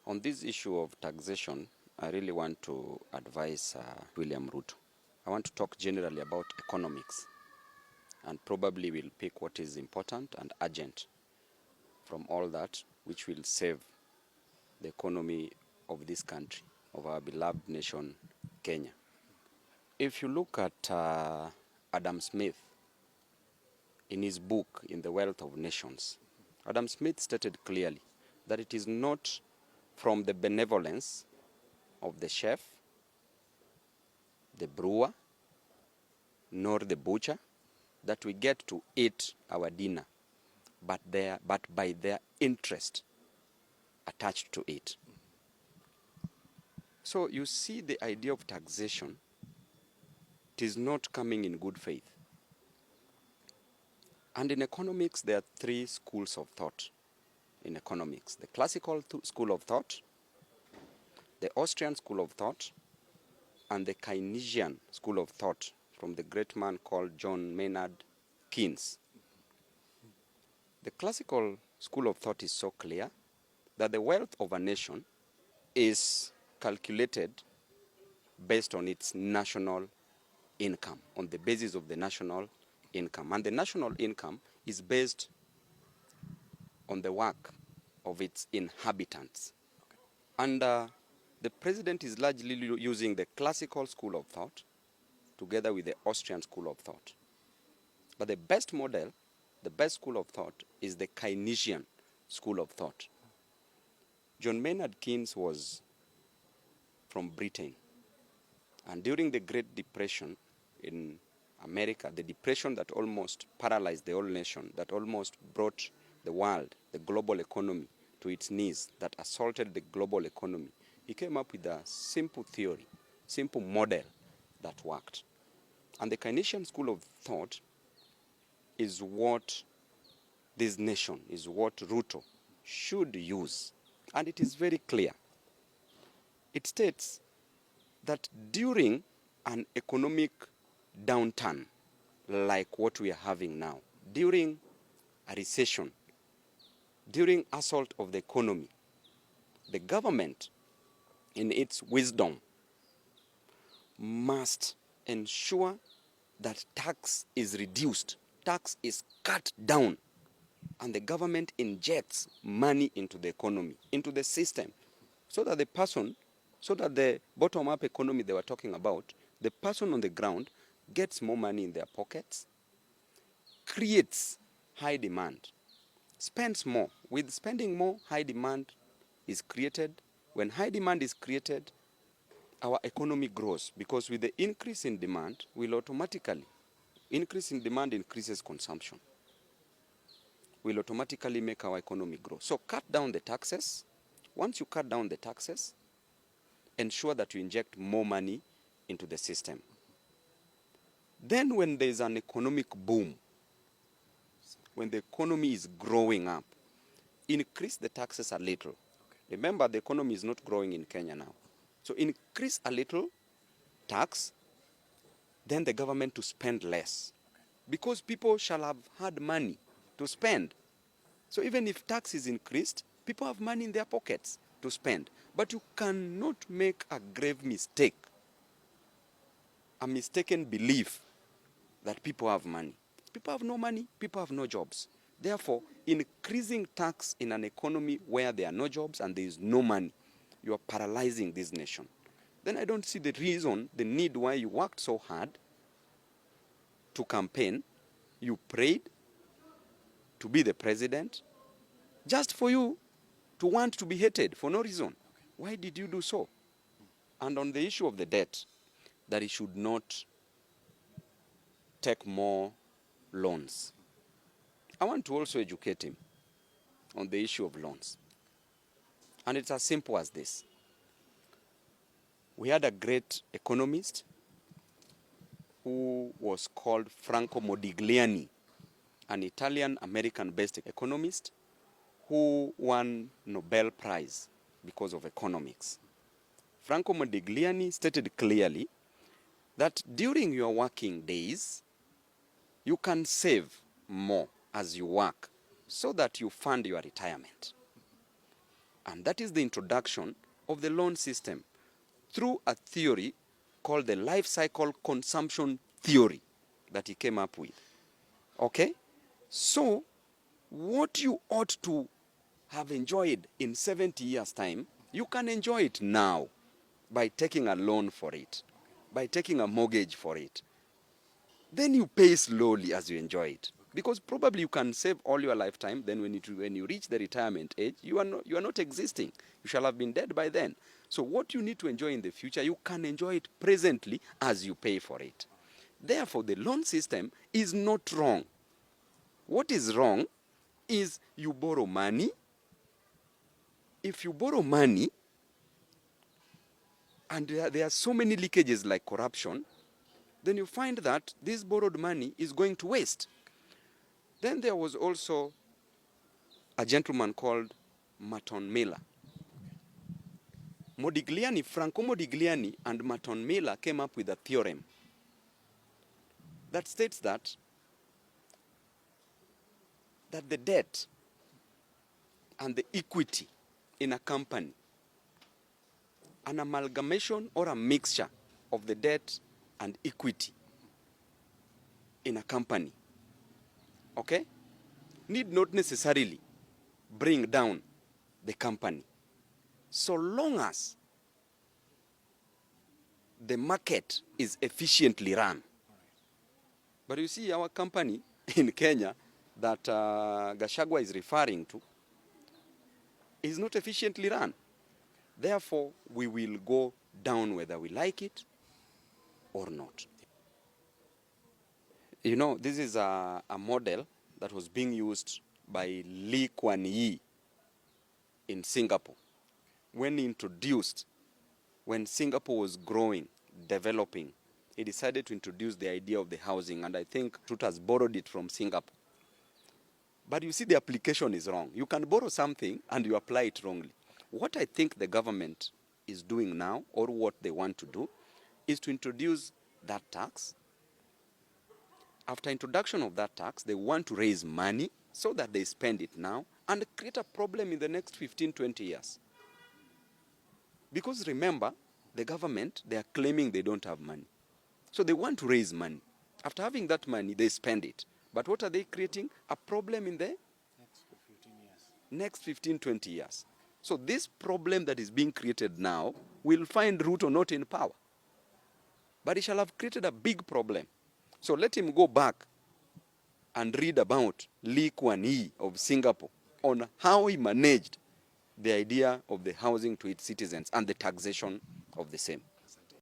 On this issue of taxation, I really want to advise William Ruto. I want to talk generally about economics, and probably will pick what is important and urgent from all that, which will save the economy of this country, of our beloved nation, Kenya. If you look at Adam Smith, in his book, In the Wealth of Nations, Adam Smith stated clearly that it is not from the benevolence of the chef, the brewer, nor the butcher that we get to eat our dinner, but by their interest attached to it. So you see, the idea of taxation, it is not coming in good faith. And in economics, there are three schools of thought in economics: the classical school of thought, the Austrian school of thought, and the Keynesian school of thought from the great man called John Maynard Keynes. The classical school of thought is so clear that the wealth of a nation is calculated based on its national income, on the basis of the national income. And the national income is based on the work of its inhabitants. And the president is largely using the classical school of thought together with the Austrian school of thought. But the best model, the best school of thought, is the Keynesian school of thought. John Maynard Keynes was from Britain. And during the Great Depression in America, the depression that almost paralyzed the whole nation, that almost brought the world, the global economy, to its knees, that assaulted the global economy, he came up with a simple theory, simple model that worked. And the Keynesian school of thought is what this nation, is what Ruto should use. And it is very clear. It states that during an economic downturn like what we are having now, during a recession, during assault of the economy, the government, in its wisdom, must ensure that tax is reduced, tax is cut down, and the government injects money into the economy, into the system, so that the bottom-up economy they were talking about, the person on the ground gets more money in their pockets, creates high demand, spends more. With spending more, high demand is created. When high demand is created, our economy grows, because with the increase in demand, increase in demand increases consumption, will automatically make our economy grow. So cut down the taxes. Once you cut down the taxes, ensure that you inject more money into the system. Then when there's an economic boom, when the economy is growing up, increase the taxes a little. Okay. Remember, the economy is not growing in Kenya now. So increase a little tax, then the government to spend less. Because people shall have had money to spend. So even if tax is increased, people have money in their pockets to spend. But you cannot make a grave mistake, a mistaken belief that people have money. People have no money, people have no jobs. Therefore, increasing tax in an economy where there are no jobs and there is no money, you are paralyzing this nation. Then I don't see the reason, the need why you worked so hard to campaign. You prayed to be the president just for you to want to be hated for no reason. Why did you do so? And on the issue of the debt, that he should not take more loans. I want to also educate him on the issue of loans. And it's as simple as this. We had a great economist who was called Franco Modigliani, an Italian-American-based economist who won Nobel Prize because of economics. Franco Modigliani stated clearly that during your working days, you can save more as you work so that you fund your retirement. And that is the introduction of the loan system through a theory called the life cycle consumption theory that he came up with. Okay? So, what you ought to have enjoyed in 70 years' time, you can enjoy it now by taking a loan for it, by taking a mortgage for it. Then you pay slowly as you enjoy it. Because probably you can save all your lifetime, then when you reach the retirement age, you are not existing. You shall have been dead by then. So what you need to enjoy in the future, you can enjoy it presently as you pay for it. Therefore, the loan system is not wrong. What is wrong is you borrow money. If you borrow money, and there are so many leakages like corruption, then you find that this borrowed money is going to waste. Then there was also a gentleman called Merton Miller. Franco Modigliani and Merton Miller came up with a theorem that states that the debt and the equity in a company, an amalgamation or a mixture of the debt and equity in a company, okay, need not necessarily bring down the company, so long as the market is efficiently run. But you see, our company in Kenya that Gachagua is referring to is not efficiently run. Therefore, we will go down whether we like it or not. You know, this is a model that was being used by Lee Kuan Yew in Singapore. When Singapore was growing, developing, he decided to introduce the idea of the housing, and I think Ruto has borrowed it from Singapore. But you see, the application is wrong. You can borrow something and you apply it wrongly. What I think the government is doing now, or what they want to do, is to introduce that tax. After introduction of that tax, they want to raise money so that they spend it now and create a problem in the next 15, 20 years. Because remember, the government, they are claiming they don't have money. So they want to raise money. After having that money, they spend it. But what are they creating? A problem in the next 15, 20 years. So this problem that is being created now will find Ruto not in power. But he shall have created a big problem. So let him go back and read about Lee Kuan Yew of Singapore on how he managed the idea of the housing to its citizens and the taxation of the same.